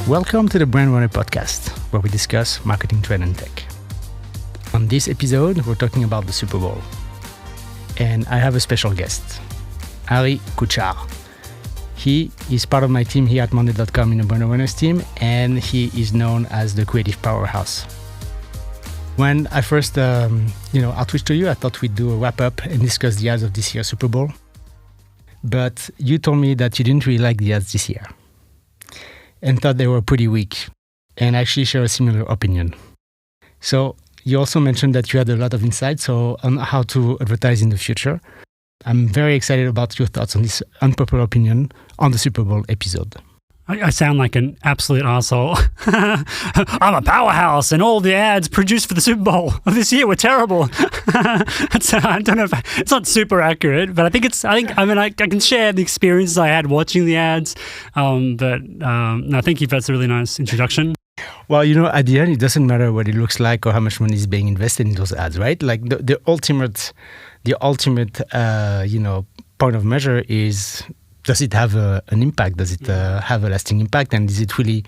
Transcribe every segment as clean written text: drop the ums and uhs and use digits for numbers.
Welcome to the Brand Runner podcast, where we discuss marketing, trend, and tech. On this episode, we're talking about the Super Bowl. And I have a special guest, Ari Kuchar. He is part of my team here at Monday.com in the Brand Runners team, and he is known as the creative powerhouse. When I first outreached to you, I thought we'd do a wrap-up and discuss the ads of this year's Super Bowl. But you told me that you didn't really like the ads this year and thought they were pretty weak, and actually share a similar opinion. So you also mentioned that you had a lot of insights on how to advertise in the future. I'm very excited about your thoughts on this unpopular opinion on the Super Bowl episode. I sound like an absolute asshole. I'm a powerhouse, and all the ads produced for the Super Bowl of this year were terrible. I don't know if it's not super accurate, but I can share the experiences I had watching the ads. No, thank you. That's a really nice introduction. Well, at the end, it doesn't matter what it looks like or how much money is being invested in those ads, right? Like the ultimate point of measure is, does it have an impact? Does it have a lasting impact? And is it really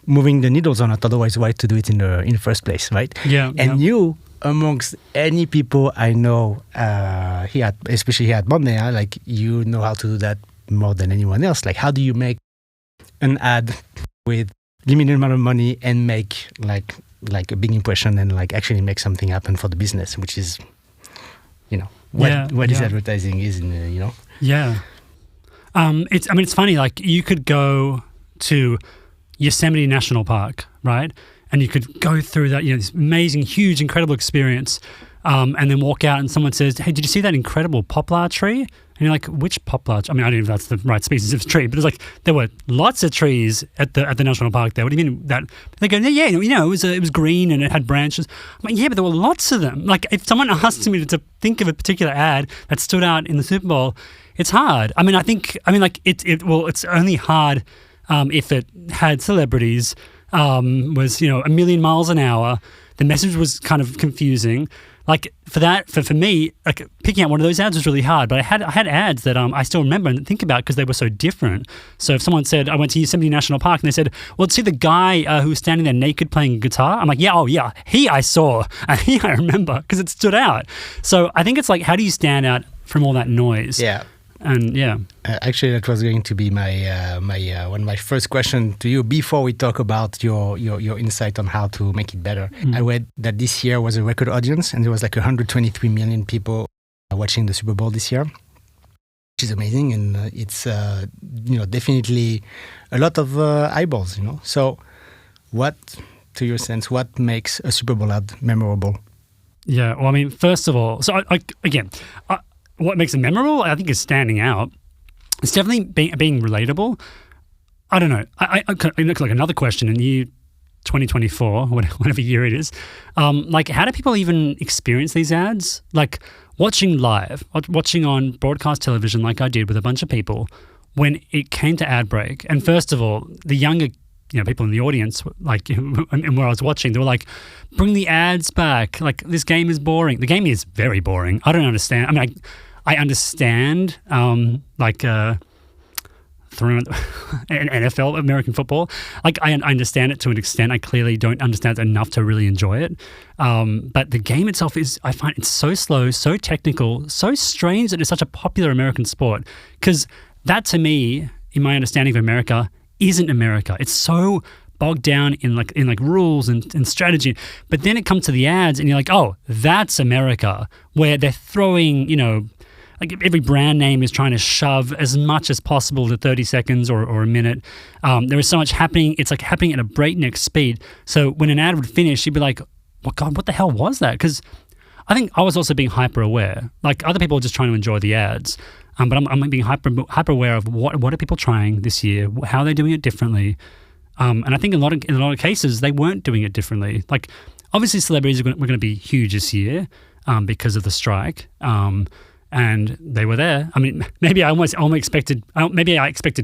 moving the needles or not? Otherwise, why to do it in the first place, right? Yeah. And you, amongst any people I know, especially here at Monday, you know how to do that more than anyone else. Like, how do you make an ad with limited amount of money and make like a big impression and actually make something happen for the business, which is, what is advertising is, Yeah. It's funny, you could go to Yosemite National Park, right? And you could go through that, this amazing, huge, incredible experience, and then walk out and someone says, hey, did you see that incredible poplar tree? And you're like, which poplar? I mean, I don't know if that's the right species of tree, but it's there were lots of trees at the national park there. What do you mean that? They go, yeah, it was green and it had branches. I'm like, yeah, but there were lots of them. If someone asked me to think of a particular ad that stood out in the Super Bowl, it's hard. It's only hard if it had celebrities, was, a million miles an hour. The message was kind of confusing. For me, picking out one of those ads was really hard. But I had ads that I still remember and think about because they were so different. So if someone said, I went to Yosemite National Park, and they said, well, see the guy who was standing there naked playing guitar? I'm like, yeah, he I saw, and he I remember because it stood out. So I think it's how do you stand out from all that noise? Yeah. And yeah, actually, that was going to be my one of my first question to you before we talk about your insight on how to make it better. I read that this year was a record audience, and there was 123 million people watching the Super Bowl this year, which is amazing, and it's definitely a lot of eyeballs. So, what, to your sense, what makes a Super Bowl ad memorable? Yeah, well, first of all, so what makes it memorable, I think, is standing out. It's definitely being relatable. I don't know. I look like another question in year 2024, whatever year it is. How do people even experience these ads? Watching live, watching on broadcast television like I did with a bunch of people when it came to ad break. And first of all, the younger people in the audience, and where I was watching, they were like, bring the ads back. This game is boring. The game is very boring. I don't understand. I understand, through an NFL, American football. I understand it to an extent. I clearly don't understand it enough to really enjoy it. But the game itself I find it's so slow, so technical, so strange that it's such a popular American sport. Because that, to me, in my understanding of America, isn't America. It's so bogged down in rules and strategy. But then it comes to the ads and you're like, oh, that's America, where they're throwing, every brand name is trying to shove as much as possible to 30 seconds or a minute. There is so much happening. It's happening at a breakneck speed. So when an ad would finish, you'd be like, well, God, what the hell was that? Because I think I was also being hyper aware. Other people are just trying to enjoy the ads. But I'm being hyper aware of what are people trying this year, how are they doing it differently. And I think in a lot of cases, they weren't doing it differently. Obviously, celebrities were going to be huge this year because of the strike. And they were there. Maybe I expected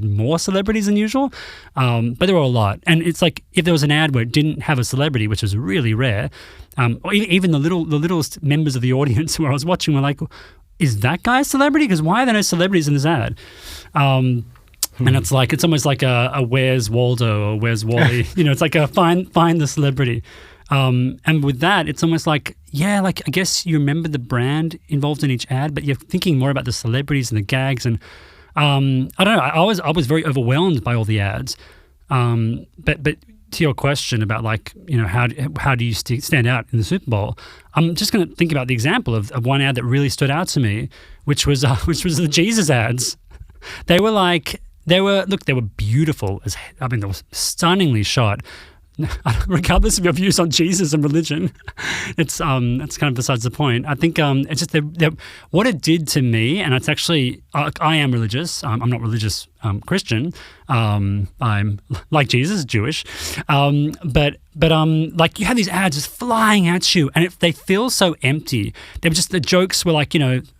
more celebrities than usual, but there were a lot. And it's if there was an ad where it didn't have a celebrity, which is really rare, or even the littlest members of the audience where I was watching were like, is that guy a celebrity? Because why are there no celebrities in this ad? And it's almost like a Where's Waldo or Where's Wally? It's like a find the celebrity. And with that, it's almost like, I guess you remember the brand involved in each ad, but you're thinking more about the celebrities and the gags. And I don't know, I was very overwhelmed by all the ads. But to your question about how do you stand out in the Super Bowl, I'm just going to think about the example of one ad that really stood out to me, which was the Jesus ads. They were beautiful. They were stunningly shot. Regardless of your views on Jesus and religion, it's kind of besides the point. I think it's just what it did to me, and it's actually I am religious. I'm not religious Christian. I'm like Jesus, Jewish. But you had these ads just flying at you, and they feel so empty. They were just, the jokes were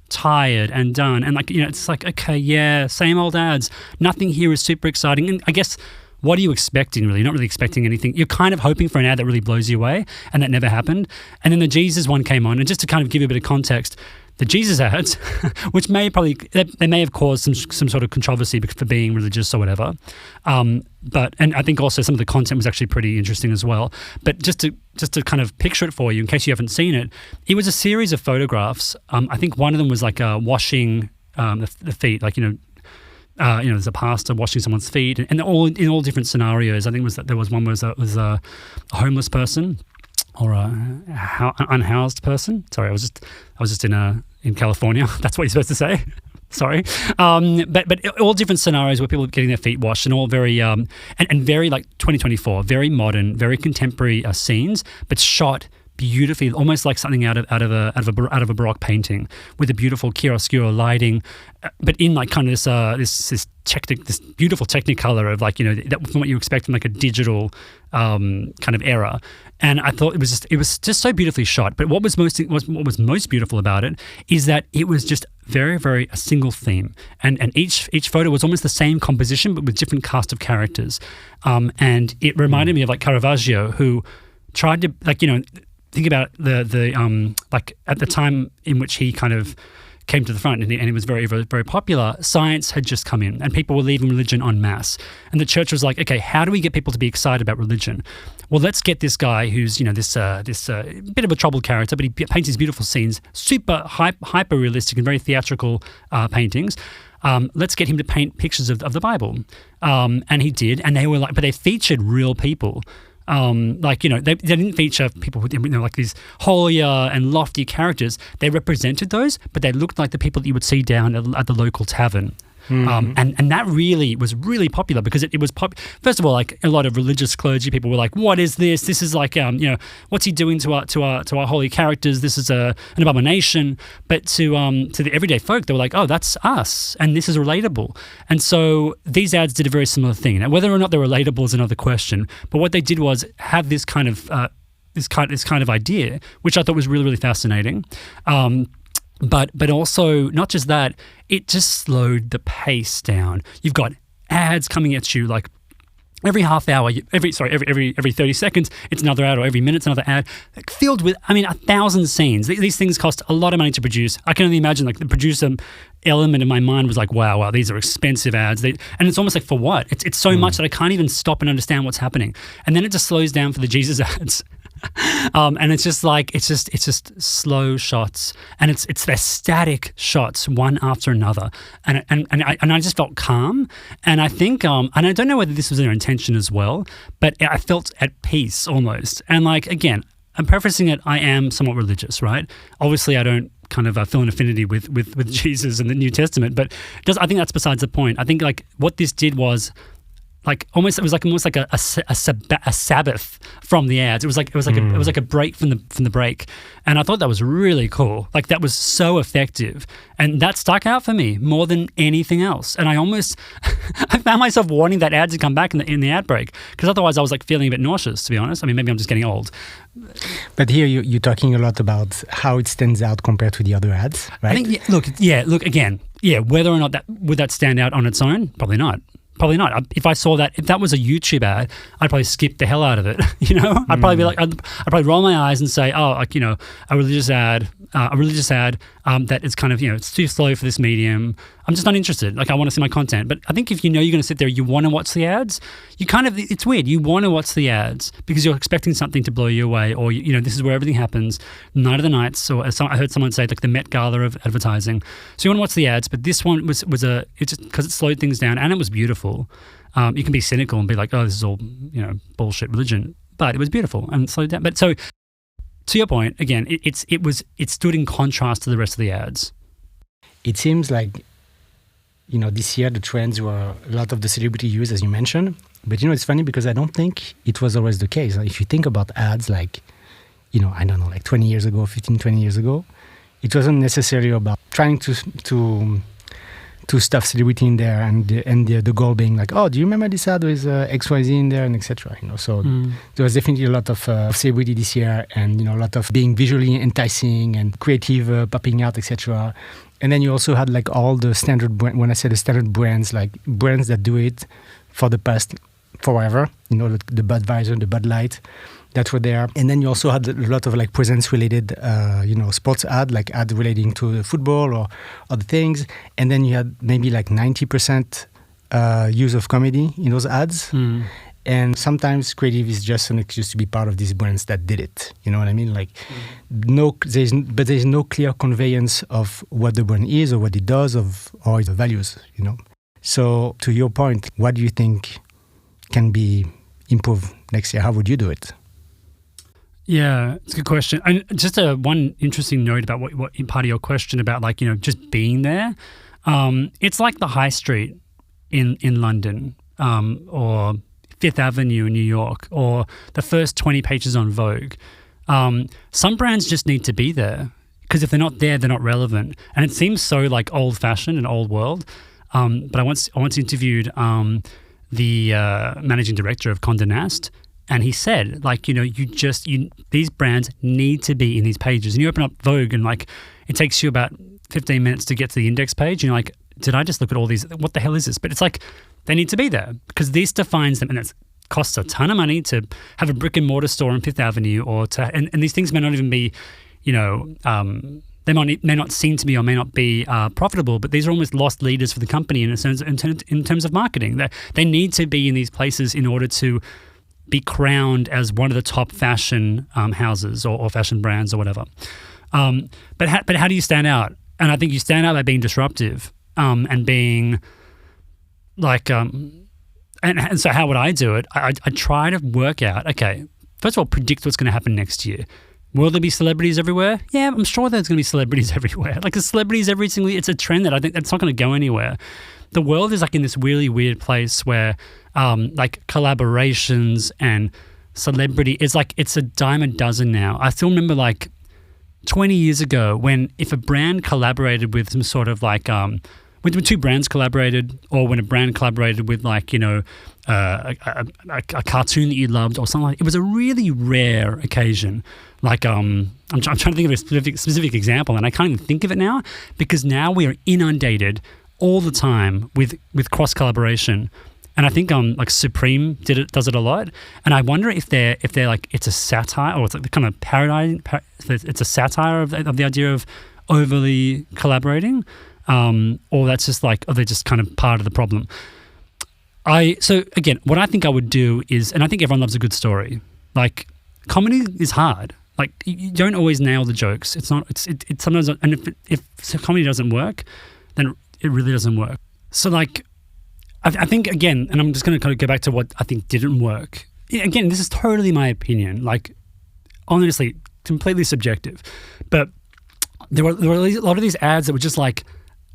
tired and done, and it's like, okay, yeah, same old ads. Nothing here is super exciting, and I guess. What are you expecting, really? You're not really expecting anything. You're kind of hoping for an ad that really blows you away, and that never happened. And then the Jesus one came on, and just to kind of give you a bit of context, the Jesus ads, which may have caused some sort of controversy for being religious or whatever. And I think also some of the content was actually pretty interesting as well. But just to kind of picture it for you, in case you haven't seen it, it was a series of photographs. I think one of them was washing the feet, there's a pastor washing someone's feet, and in all different scenarios. I think there was one where it was a homeless person or an unhoused person. Sorry, I was just in California. That's what you're supposed to say. Sorry, but all different scenarios where people are getting their feet washed, and all very and very 2024, very modern, very contemporary scenes, but shot beautifully, almost like something out of a Baroque painting, with a beautiful chiaroscuro lighting, but in kind of this beautiful technicolor of that from what you expect from a digital kind of era. And I thought it was just so beautifully shot. But what was most beautiful about it is that it was just very, very a single theme, and each photo was almost the same composition but with different cast of characters. And it reminded me of Caravaggio, who tried to think about the at the time in which he kind of came to the front and he was very, very, very popular, science had just come in and people were leaving religion en masse. And the church was like, okay, how do we get people to be excited about religion? Well, let's get this guy who's, this bit of a troubled character, but he paints these beautiful scenes, super hyper realistic and very theatrical paintings. Let's get him to paint pictures of the Bible. And he did, and they were but they featured real people. They didn't feature people with these holier and lofty characters. They represented those, but they looked like the people that you would see down at the local tavern. Mm-hmm. And that really was really popular because it was first of all, a lot of religious clergy people were like, what is this? This is what's he doing to our holy characters? This is an abomination. But to the everyday folk, they were like, oh, that's us, and this is relatable. And so these ads did a very similar thing. Now, whether or not they're relatable is another question. But what they did was have this kind of idea, which I thought was really, really fascinating. But also, not just that, it just slowed the pace down. You've got ads coming at you every half hour, every 30 seconds, it's another ad, or every minute's another ad, filled with, 1,000 scenes. These things cost a lot of money to produce. I can only imagine the producer element in my mind was wow, these are expensive ads. And it's almost for what? It's so much that I can't even stop and understand what's happening. And then it just slows down for the Jesus ads. And it's just it's just slow shots, and it's their static shots one after another, and I just felt calm, and I think and I don't know whether this was their intention as well, but I felt at peace almost. And again, I'm prefacing it, I am somewhat religious, right? Obviously, I don't kind of feel an affinity with Jesus and the New Testament, but I think that's besides the point. I think what this did was. It was almost like a Sabbath from the ads. It was like a break from the break, and I thought that was really cool. That was so effective, and that stuck out for me more than anything else. And I found myself wanting that ad to come back in the ad break, because otherwise I was feeling a bit nauseous, to be honest. Maybe I'm just getting old. But here you're talking a lot about how it stands out compared to the other ads, right? I think look again. Yeah, whether or not would that stand out on its own, probably not. Probably not. If I saw that, if that was a YouTube ad, I'd probably skip the hell out of it. I'd probably be I'd probably roll my eyes and say, oh, a religious ad, a religious ad that is kind of, it's too slow for this medium. I'm just not interested. Like, I want to see my content. But I think if you're going to sit there, you want to watch the ads, it's weird. You want to watch the ads because you're expecting something to blow you away, or, this is where everything happens, night of the nights, or I heard someone say, like, the Met Gala of advertising. So you want to watch the ads, but this one was it's just because it slowed things down and it was beautiful. You can be cynical and be like, oh, this is all, bullshit religion. But it was beautiful and slowed down. But so, to your point, again, it stood in contrast to the rest of the ads. It seems like, this year the trends were a lot of the celebrity use, as you mentioned. But, it's funny because I don't think it was always the case. If you think about ads like, I don't know, like 20 years ago, 15, 20 years ago, it wasn't necessarily about trying to stuff celebrity in there and the goal being like, oh, do you remember this ad with XYZ in there and etc. So there was definitely a lot of celebrity this year, and a lot of being visually enticing and creative popping out, etc. And then you also had like all the standard when I say the standard brands, like brands that do it for the past forever, the Budweiser, the Bud Light, that were there. And then you also had a lot of like presence-related, sports ad, like ad relating to the football or other things. And then you had maybe like 90% use of comedy in those ads. And sometimes creative is just an excuse to be part of these brands that did it. You know what I mean? Like, there's no clear conveyance of what the brand is or what it does or its values. So to your point, what do you think can be improved next year? How would you do it? Yeah, it's a good question. And just one interesting note about what part of your question about, like, just being there. It's like the High Street in London, or Fifth Avenue in New York, or the first 20 pages on Vogue. Some brands just need to be there because if they're not there, they're not relevant. And it seems so like old-fashioned and old world. But I once interviewed the managing director of Condé Nast. And he said, like, these brands need to be in these pages. And you open up Vogue and, like, it takes you about 15 minutes to get to the index page. And you're like, did I just look at all these? What the hell is this? But it's like, they need to be there because this defines them. And it costs a ton of money to have a brick and mortar store on Fifth Avenue and these things may not even be, they may not seem to be or may not be profitable, but these are almost lost leaders for the company in terms of marketing. They need to be in these places in order to be crowned as one of the top fashion houses or fashion brands or whatever. But how do you stand out? And I think you stand out by being disruptive and being like, and so how would I do it? I try to work out, okay, first of all, predict what's going to happen next year. Will there be celebrities everywhere? Yeah, I'm sure there's going to be celebrities everywhere. Like, the celebrities every single year, it's a trend that I think that's not going to go anywhere. The world is like in this really weird place where like collaborations and celebrity is like, it's a dime a dozen now. I still remember like 20 years ago when if a brand collaborated with some sort of like, when two brands collaborated or when a brand collaborated with like, a cartoon that you loved or something like, it was a really rare occasion. Like, I'm trying to think of a specific example and I can't even think of it now because now we are inundated all the time with cross collaboration, and I think like Supreme does it a lot, and I wonder if they're like it's a satire or it's like the kind of it's a satire of the idea of overly collaborating, or that's just like they're just kind of part of the problem. So again, what I think I would do is, and I think everyone loves a good story. Like, comedy is hard. Like, you don't always nail the jokes. It's not. It's sometimes, and if comedy doesn't work, then it really doesn't work. So like, I think again, and I'm just going to kind of go back to what I think didn't work. Again, this is totally my opinion. Like, honestly, completely subjective. But there were a lot of these ads that were just like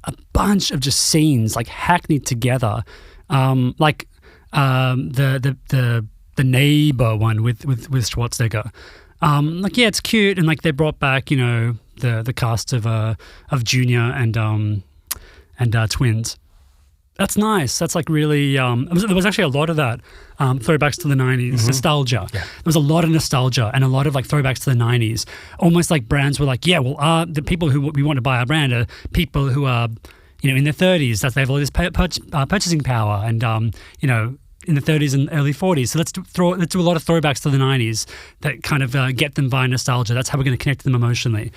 a bunch of just scenes like hackneyed together. Like the neighbor one with Schwarzenegger. Like, yeah, it's cute, and like they brought back the cast of Junior and Twins. That's nice. That's like really. There was actually a lot of that throwbacks to the 90s, nostalgia. Yeah. There was a lot of nostalgia and a lot of like throwbacks to the 90s. Almost like brands were like, yeah, well, the people who we want to buy our brand are people who are, in their 30s. That they have all this purchasing power, and in the 30s and early 40s. So let's do a lot of throwbacks to the 90s that kind of get them via nostalgia. That's how we're going to connect them emotionally.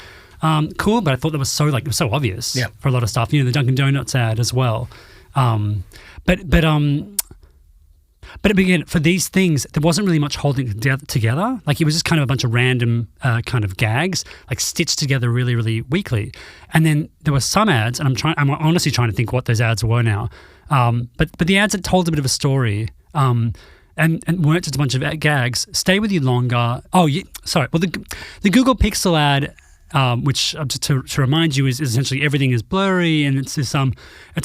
Cool, but I thought that was so it was so obvious for a lot of stuff. You know, the Dunkin' Donuts ad as well. But again, for these things, there wasn't really much holding it together. Like it was just kind of a bunch of random kind of gags, like stitched together really, really weakly. And then there were some ads, and I'm honestly trying to think what those ads were now. But the ads that told a bit of a story, and weren't just a bunch of gags, stay with you longer. Oh, yeah, sorry. Well, the Google Pixel ad, which just to remind you is essentially everything is blurry, and it's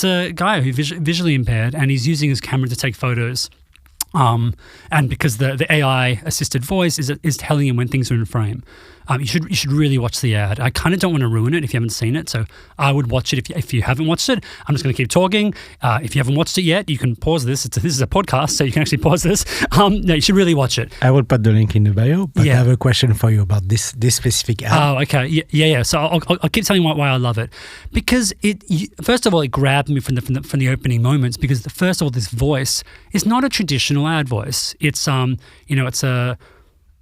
a guy who's visually impaired, and he's using his camera to take photos. And because the AI assisted voice is telling him when things are in frame. You should really watch the ad. I kind of don't want to ruin it if you haven't seen it, so I would watch it if you haven't watched it. I'm just going to keep talking. If you haven't watched it yet, you can pause this. This is a podcast, so you can actually pause this. No, you should really watch it. I will put the link in the bio, but I have a question for you about this specific ad. Oh, okay. Yeah. So I'll keep telling you why I love it, because first of all, it grabbed me from the opening moments, because first of all, this voice is not a traditional ad voice. It's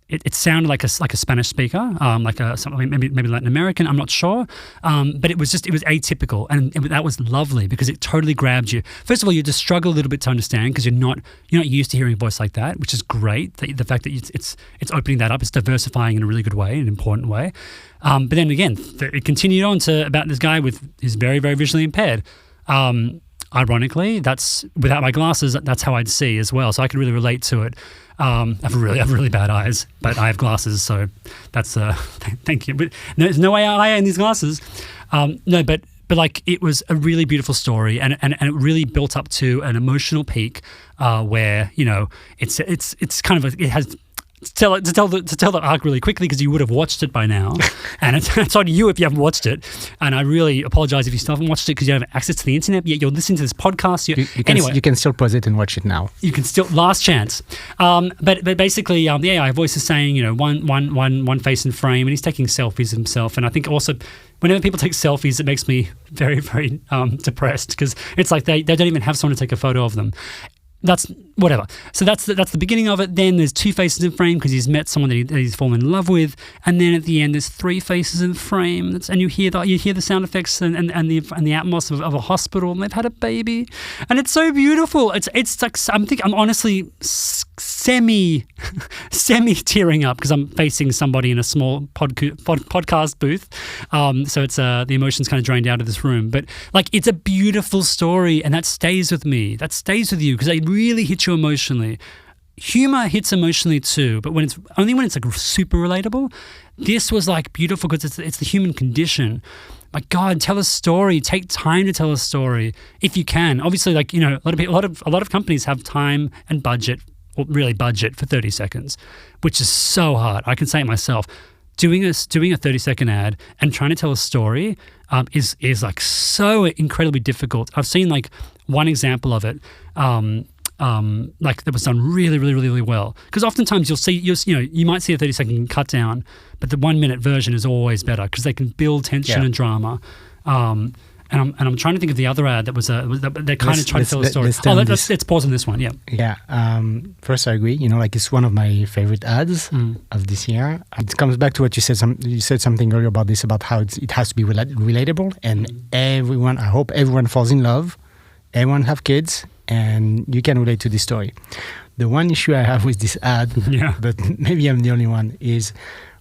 It sounded like a Spanish speaker, maybe Latin American. I'm not sure, but it was atypical, and that was lovely because it totally grabbed you. First of all, you just struggle a little bit to understand because you're not used to hearing a voice like that, which is great. The fact that it's opening that up, it's diversifying in a really good way, an important way. But then again, it continued on to about this guy who's very, very visually impaired. Ironically, that's without my glasses. That's how I'd see as well, so I could really relate to it. I have really bad eyes, but I have glasses, so that's thank you. But there's no AI in these glasses. But like it was a really beautiful story, and it really built up to an emotional peak where it's kind of it has. To tell the arc really quickly, because you would have watched it by now, and it's on you if you haven't watched it. And I really apologize if you still haven't watched it because you don't have access to the internet. Yet you're listening to this podcast. You can still pause it and watch it now. You can still last chance. But basically, the AI voice is saying one face in frame, and he's taking selfies of himself. And I think also, whenever people take selfies, it makes me very, very depressed, because it's like they don't even have someone to take a photo of them. That's whatever. So that's the beginning of it. Then there's two faces in frame because he's met someone that he's fallen in love with, and then at the end there's three faces in frame. And you hear the sound effects and the atmosphere of a hospital, and they've had a baby, and it's so beautiful. It's like I'm honestly semi tearing up because I'm facing somebody in a small podcast booth. So it's the emotions kind of drained out of this room, but like it's a beautiful story, and that stays with me. That stays with you because they really hit you emotionally. Humor hits emotionally too, but when it's like super relatable. This was like beautiful because it's the human condition. My God, tell a story. Take time to tell a story if you can. Obviously, like a lot of companies have time and budget, or really budget for 30 seconds, which is so hard. I can say it myself. Doing a 30-second ad and trying to tell a story is like so incredibly difficult. I've seen like one example of it. Like that was done really, really, really, really well. Because oftentimes you might see a 30-second cut down, but the 1 minute version is always better because they can build tension and drama. And I'm trying to think of the other ad that was they're kind of trying to tell a story. Let's pause on this one. Yeah. Yeah. First, I agree. It's one of my favorite ads of this year. It comes back to what you said. You said something earlier about this, about how it has to be relatable, and everyone. I hope everyone falls in love. Everyone have kids, and you can relate to this story. The one issue I have with this ad, but maybe I'm the only one, is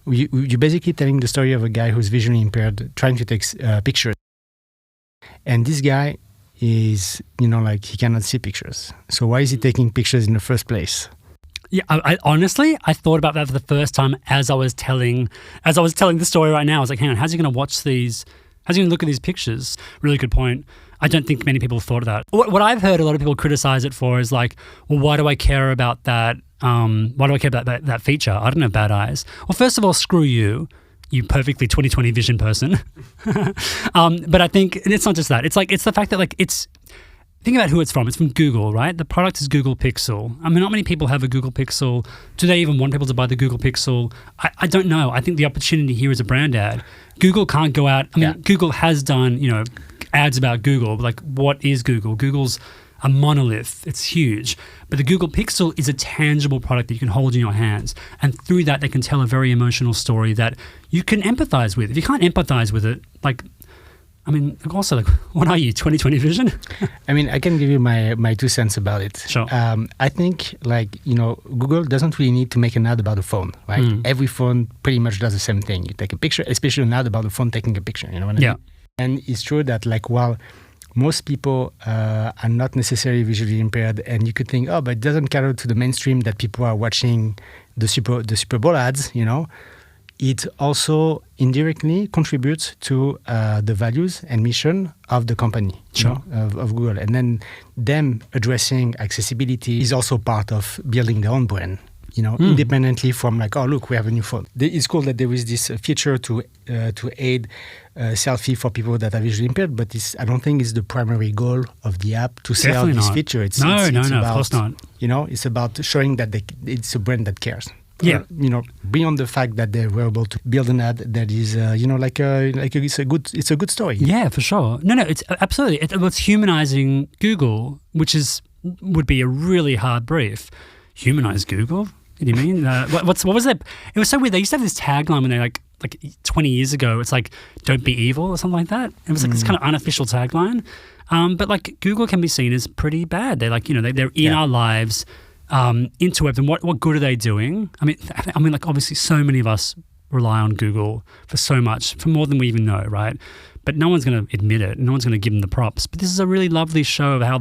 you're basically telling the story of a guy who's visually impaired trying to take pictures. And this guy is, he cannot see pictures. So why is he taking pictures in the first place? Yeah, I honestly thought about that for the first time as I was telling the story right now. I was like, hang on, how's he going to watch these? How's he going to look at these pictures? Really good point. I don't think many people have thought of that. What I've heard a lot of people criticize it for is like, well, why do I care about that? Why do I care about that feature? I don't have bad eyes. Well, first of all, screw you. You perfectly 20/20 vision person. But I think it's not just that. It's the fact that think about who it's from. It's from Google, right? The product is Google Pixel. I mean, not many people have a Google Pixel. Do they even want people to buy the Google Pixel? I don't know. I think the opportunity here is a brand ad. Google can't go out. I mean, Google has done, ads about Google. Like, what is Google? Google's a monolith. It's huge. But the Google Pixel is a tangible product that you can hold in your hands. And through that, they can tell a very emotional story that you can empathize with. If you can't empathize with it, also, what are you, 20/20 vision? I mean, I can give you my 2 cents about it. Sure. I think, Google doesn't really need to make an ad about a phone, right? Every phone pretty much does the same thing. You take a picture, especially an ad about a phone taking a picture, you know what I mean? And it's true that, while most people are not necessarily visually impaired, and you could think, but it doesn't cater to the mainstream that people are watching the Super Bowl ads, it also indirectly contributes to the values and mission of the company, of Google. And then them addressing accessibility is also part of building their own brand, independently from look, we have a new phone. It's cool that there is this feature to aid selfie for people that are visually impaired, but I don't think it's the primary goal of the app to sell this feature. It's about, of course not. It's about showing that it's a brand that cares. Yeah, beyond the fact that they were able to build an ad that is, it's a good story. Yeah, for sure. No, it's absolutely. It's humanizing Google, which would be a really hard brief. Humanize Google? What do you mean? What was that? It was so weird. They used to have this tagline when they like 20 years ago. It's like, "Don't be evil" or something like that. It was like this kind of unofficial tagline. But Google can be seen as pretty bad. They're they're in our lives. Interwebs, and what good are they doing? I mean, obviously, so many of us rely on Google for so much, for more than we even know, right? But no one's going to admit it. No one's going to give them the props. But this is a really lovely show of how,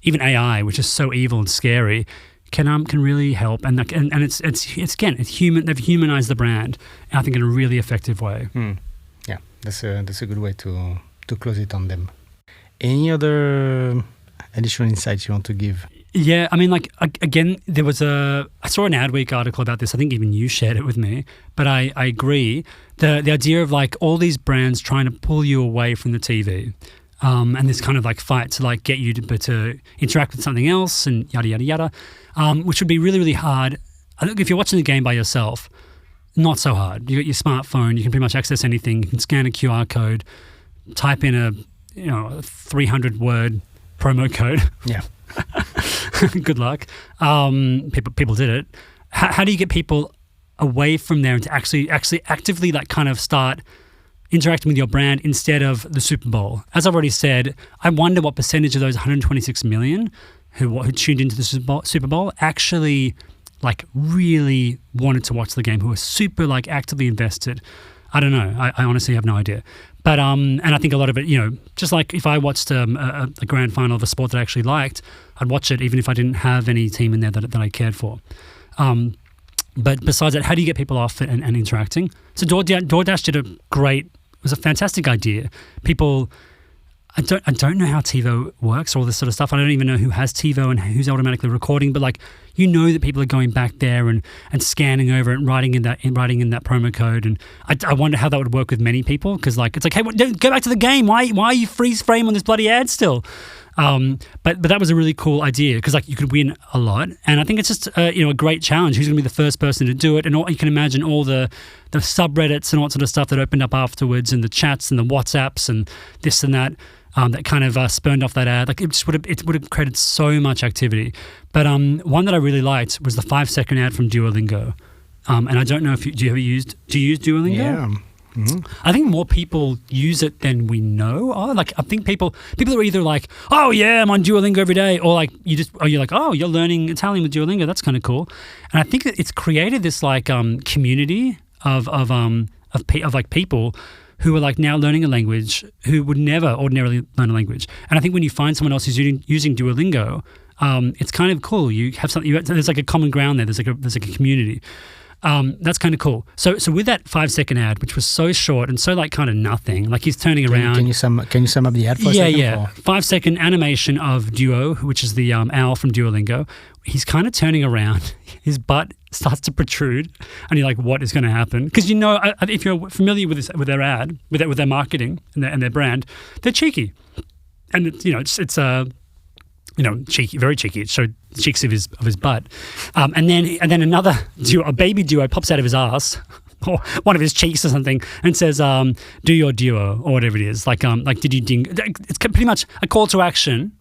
even AI, which is so evil and scary, can really help. And it's human. They've humanized the brand, I think, in a really effective way. Yeah, that's a good way to close it on them. Any other additional insights you want to give? Yeah, I mean, again, I saw an Adweek article about this. I think even you shared it with me, but I agree. The idea of all these brands trying to pull you away from the TV, and this kind of fight to get you to interact with something else and yada, yada, yada, which would be really, really hard. I think if you're watching the game by yourself, not so hard. You got your smartphone, you can pretty much access anything. You can scan a QR code, type in a 300-word promo code. Yeah. Good luck. People did it. How do you get people away from there and to actually actively kind of start interacting with your brand instead of the Super Bowl? As I've already said, I wonder what percentage of those 126 million who tuned into the Super Bowl actually really wanted to watch the game, who were super actively invested. I don't know. I honestly have no idea. But and I think a lot of it, just like if I watched a grand final of a sport that I actually liked, I'd watch it even if I didn't have any team in there that I cared for. But besides that, how do you get people off and interacting? So DoorDash was a fantastic idea. People, I don't know how TiVo works or all this sort of stuff. I don't even know who has TiVo and who's automatically recording, but that people are going back there and scanning over it and writing in that promo code. And I wonder how that would work with many people, because it's hey, go back to the game. Why are you freeze frame on this bloody ad still? But that was a really cool idea, because you could win a lot, and I think it's just a great challenge. Who's going to be the first person to do it? And you can imagine all the subreddits and all that sort of stuff that opened up afterwards, and the chats and the WhatsApps and this and that. That kind of spurned off that ad. It would have created so much activity. But one that I really liked was the 5-second ad from Duolingo. And I don't know if do you use Duolingo? Yeah. Mm-hmm. I think more people use it than we know. I think people are either oh yeah, I'm on Duolingo every day, or you're oh, you're learning Italian with Duolingo. That's kind of cool. And I think that it's created this community of people who are now learning a language, who would never ordinarily learn a language. And I think when you find someone else who's using Duolingo, it's kind of cool. You have something. There's a common ground there. There's a community. That's kind of cool. So with that 5-second ad, which was so short and so kind of nothing, he's turning around. Can you sum up the ad for a second? Yeah. 5-second animation of Duo, which is the owl from Duolingo. He's kind of turning around. His butt starts to protrude, and you're what is going to happen? Because if you're familiar with their ad, with their marketing and their brand, they're cheeky, and it's cheeky, very cheeky. It showed the cheeks of his butt, and then another a baby duo pops out of his ass, or one of his cheeks or something, and says, "Do your duo," or whatever it is. Did you ding? It's pretty much a call to action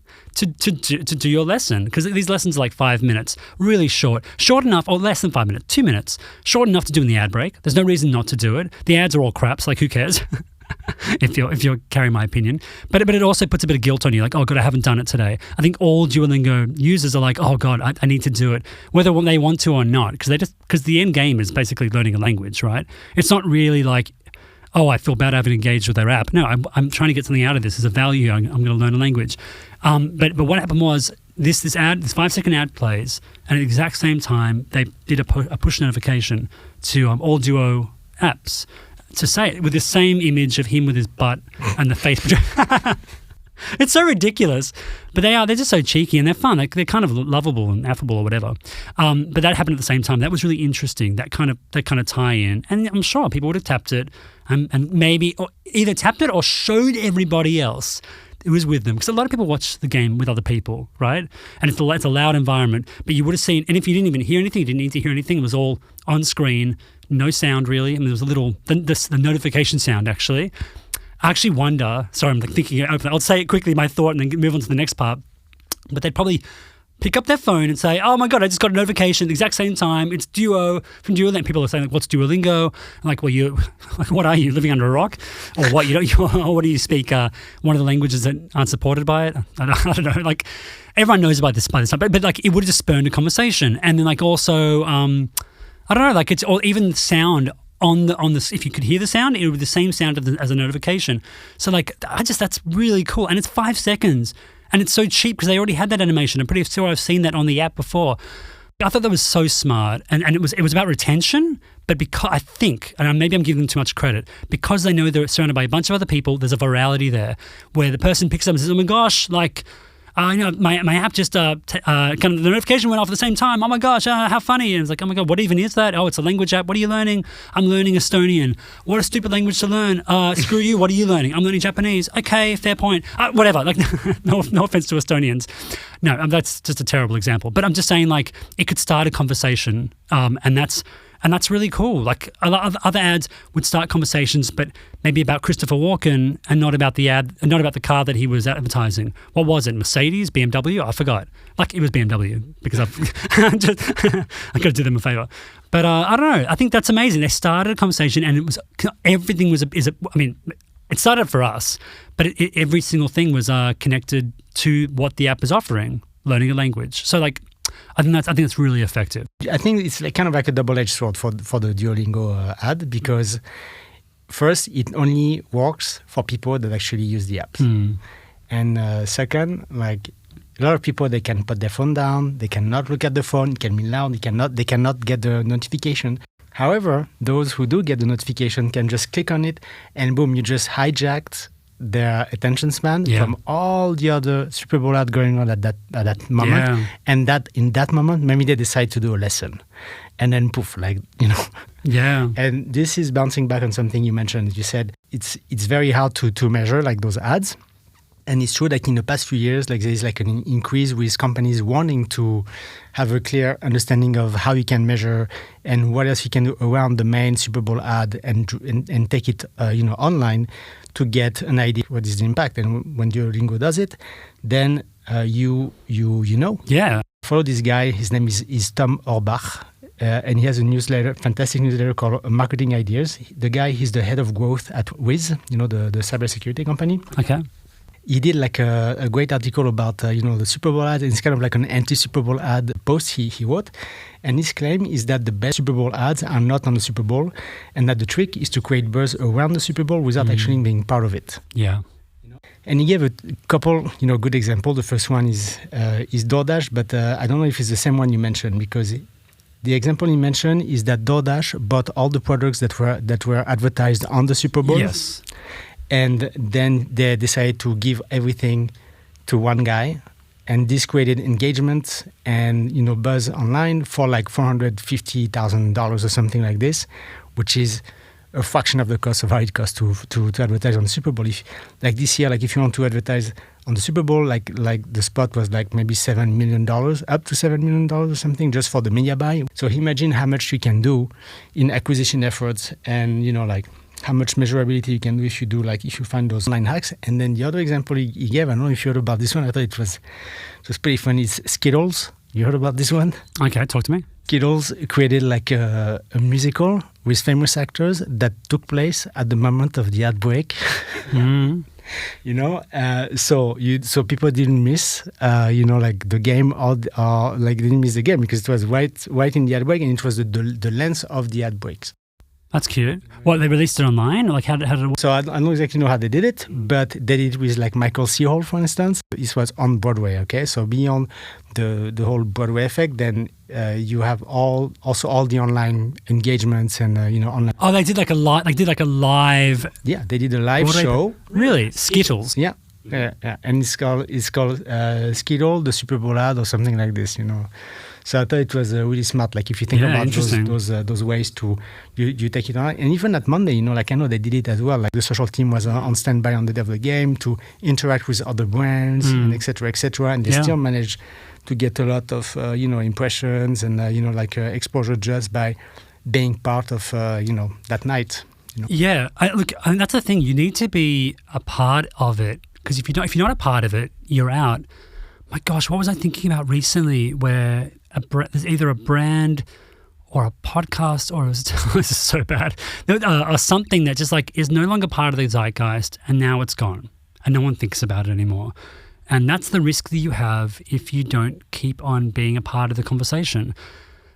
to do your lesson, because these lessons are like 5 minutes, really short enough, or less than 5 minutes, 2 minutes, short enough to do in the ad break. There's no reason not to do it. The ads are all crap, so like who cares? if you're carrying my opinion, but it also puts a bit of guilt on you, like, oh god, I haven't done it today. I think all Duolingo users are like, oh god, I need to do it, whether they want to or not, because the end game is basically learning a language, right? It's not really like, oh, I feel bad I haven't engaged with their app. No, I'm trying to get something out of this. There's a value. I'm going to learn a language. But what happened was this 5-second ad plays, and at the exact same time they did a push notification to all Duo apps to say it with the same image of him with his butt and the face. It's so ridiculous, but they're just so cheeky and they're fun. They're kind of lovable and affable or whatever. But that happened at the same time. That was really interesting. That kind of tie in, and I'm sure people would have tapped it and maybe either tapped it or showed everybody else who was with them, because a lot of people watch the game with other people, right? And it's a loud environment, but you would have seen. And if you didn't even hear anything, you didn't need to hear anything. It was all on screen, no sound really. I mean, there was a little the notification sound actually. I actually wonder, sorry, I'm thinking it open. I'll say it quickly, my thought, and then move on to the next part. But they'd probably pick up their phone and say, oh my God, I just got a notification at the exact same time. It's Duo from Duolingo. People are saying, like, what's Duolingo? I'm like, well, what are you, living under a rock? Or what, or what do you speak? One of the languages that aren't supported by it? I don't know. Like, everyone knows about this by this time. But like, it would have just spurned a conversation. And then like also, I don't know, like or even sound on the if you could hear the sound, it would be the same sound as a notification. So like, that's really cool, and it's 5 seconds, and it's so cheap because they already had that animation. I'm pretty sure I've seen that on the app before. I thought that was so smart, and it was about retention. But because I think, and maybe I'm giving them too much credit, because they know they're surrounded by a bunch of other people, there's a virality there where the person picks up and says, oh my gosh, like, my app just kind of the notification went off at the same time. Oh my gosh, how funny! And it's like, oh my god, what even is that? Oh, it's a language app. What are you learning? I'm learning Estonian. What a stupid language to learn. Screw you. What are you learning? I'm learning Japanese. Okay, fair point. Whatever. Like, no offense to Estonians. No, that's just a terrible example. But I'm just saying, like, it could start a conversation, and that's really cool. Like, a lot of other ads would start conversations, but maybe about Christopher Walken and not about the ad, and not about the car that he was advertising. What was it? Mercedes? BMW? I forgot. Like, it was BMW because I got to do them a favor. But I don't know. I think that's amazing. They started a conversation, and everything was it started for us, but every single thing was connected to what the app is offering, learning a language. So like, I think that's really effective. I think it's kind of like a double-edged sword for the Duolingo ad, because first, it only works for people that actually use the app. And second, like, a lot of people, they can put their phone down, they cannot look at the phone, it can be loud, they cannot get the notification. However, those who do get the notification can just click on it, and boom, you just hijacked their attention span from all the other Super Bowl ad going on at that moment. Yeah. And that in that moment, maybe they decide to do a lesson. And then poof, like, Yeah. And this is bouncing back on something you mentioned. You said it's very hard to measure, like, those ads. And it's true that in the past few years, like, there is like an increase with companies wanting to have a clear understanding of how you can measure and what else you can do around the main Super Bowl ad and take it online to get an idea what is the impact. And when Duolingo does it, then you know. Yeah. Follow this guy. His name is Tom Orbach. And he has a newsletter, fantastic newsletter called Marketing Ideas. The guy, he's the head of growth at Wiz, the cybersecurity company. Okay. He did like a great article about the Super Bowl ad. It's kind of like an anti-Super Bowl ad post he wrote. And his claim is that the best Super Bowl ads are not on the Super Bowl, and that the trick is to create buzz around the Super Bowl without actually being part of it. Yeah. And he gave a couple, good examples. The first one is DoorDash, but I don't know if it's the same one you mentioned, because the example he mentioned is that DoorDash bought all the products that were advertised on the Super Bowl. Yes. And then they decided to give everything to one guy. And this created engagement and, buzz online for like $450,000 or something like this, which is a fraction of the cost of how it costs to advertise on the Super Bowl. If, like this year, like if you want to advertise on the Super Bowl, like the spot was like maybe $7 million, up to $7 million or something, just for the media buy. So imagine how much you can do in acquisition efforts and, how much measurability you can do if you find those online hacks. And then the other example he gave, I don't know if you heard about this one. I thought it was pretty funny. It's Skittles. You heard about this one? Okay, talk to me. Skittles created like a musical with famous actors that took place at the moment of the ad break. Mm. So people didn't miss, like the game or like they didn't miss the game because it was right in the ad break and it was the length of the ad breaks. That's cute. What, they released it online? Like how did it work? So I don't exactly know how they did it, but they did it with like Michael C. Hall, for instance. This was on Broadway, okay? So beyond the whole Broadway effect, then you have also all the online engagements and online. Oh, they did like a live. Yeah, they did a live show. Really? Skittles. Yeah. Yeah, and it's called Skittle, the Super Bowl ad or something like this, So I thought it was really smart. Like if you think about those ways to you take it on, and even at Monday, like I know they did it as well. Like the social team was on standby on the day of the game to interact with other brands and etc. and they still managed to get a lot of impressions and exposure just by being part of that night. Yeah, and that's the thing. You need to be a part of it. Because if you're not a part of it, you're out. My gosh, what was I thinking about recently? Where there's either a brand or a podcast, or this is so bad, or something that just like is no longer part of the zeitgeist, and now it's gone, and no one thinks about it anymore. And that's the risk that you have if you don't keep on being a part of the conversation.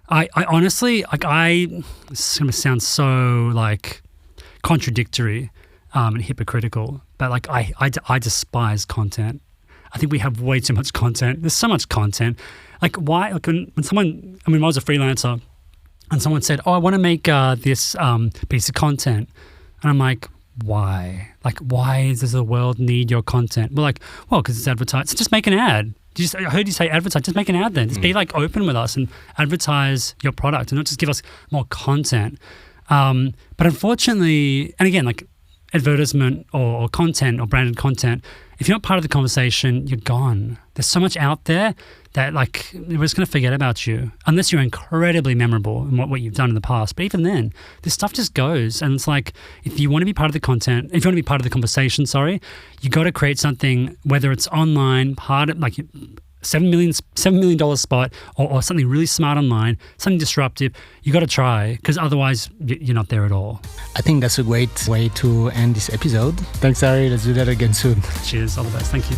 I honestly, this is going to sound so like contradictory and hypocritical, but like I despise content. I think we have way too much content. There's so much content. Like why? Like when I was a freelancer, and someone said, "Oh, I want to make this piece of content," and I'm like, "Why? Like why does the world need your content?" Well, because it's advertised. So just make an ad. I heard you say advertise. Just make an ad then. Just be like open with us and advertise your product, and not just give us more content. But unfortunately, and again, like advertisement or content or branded content, if you're not part of the conversation, you're gone. There's so much out there that like we're just going to forget about you unless you're incredibly memorable in what you've done in the past. But even then, this stuff just goes. And it's like, if you want to be part of the content, if you want to be part of the conversation, you got to create something, whether it's online, part of like $7 million spot or something really smart online, something disruptive. You got to try, because otherwise you're not there at all. I think that's a great way to end this episode. Thanks, Ari. Let's do that again soon. Cheers. All the best. Thank you.